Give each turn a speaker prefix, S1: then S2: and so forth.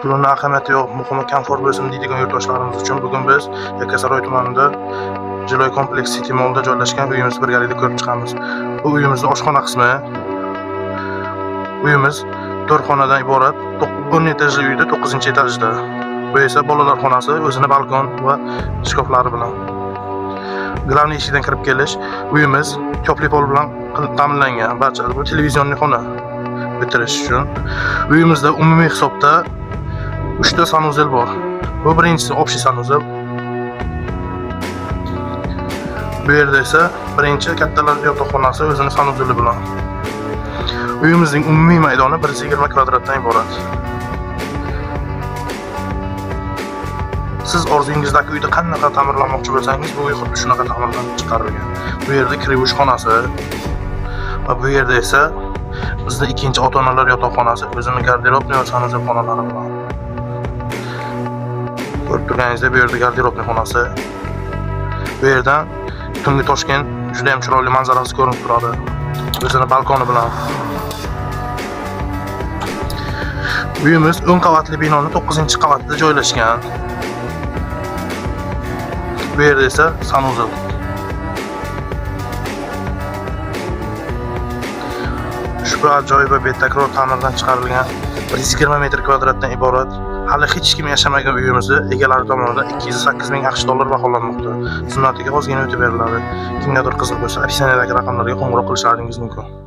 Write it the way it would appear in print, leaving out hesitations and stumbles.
S1: Pulning ahamiyati yo'q, muhimi komfort bo'lsin deydigan yurtdoshlarimiz uchun bugun biz Yakkasaroy tumanida Jiloy Complex City Mall'da joylashgan uyimizni birgalikda ko'rib chiqamiz. Bu uyimizning oshxona qismi. Uyimiz 4 xonadan iborat, 10 etajli uyda 9-etajda. Bu esa bolalar xonasi, o'zining balkon va shkaflari bilan. Glavniy eshikdan kirib kelish, uyimiz ko'pli pol bilan ta'minlangan. Barcha bu televizionli xona bitirish uchun. Uyimizda umumiy hisobda 3 ta sanuzel bor. Bu birinchisi общий sanuzel. Bu yerda esa birinchi kattalar yotoqxonasi o'zining sanuzeli bilan. Uyimizning umumiy maydoni 120 kvadratdan iborat. Siz orzungizdagi uyda qanaqa ta'mirlamoqchi bo'lsangiz, bu uy xuddi shunaqa ta'mirlanib chiqarilgan. Bu yerda kirish xonasi va bu yerda esa bizning ikkinchi ota-onalar yotoqxonasi, o'zining garderobli va sanuzel xonalari bilan. Ko'rib turganingizdek, bu yerda garderobli xonasi. Bu yerdan tungi Toshkent juda ham chiroyli manzarasi ko'rinib turadi. O'zining balkoni bilan. Uyimiz 10 qavatli binoning 9-qavatida joylashgan. Bu yerda esa sanuzel. Ushbu ajoyib va betakror ta'mirdan chiqarilgan 120 metr kvadratdan iborat hali hech kim yashamagan uyimizni egalari tomonidan 208 ming AQSh dollar baholanmoqda. Xizmatiga ozgina o'tib beriladi. Kimgadir qiziq bo'lsa, opsiyadagi raqamlarga qo'ng'iroq qilishlaringiz mumkin.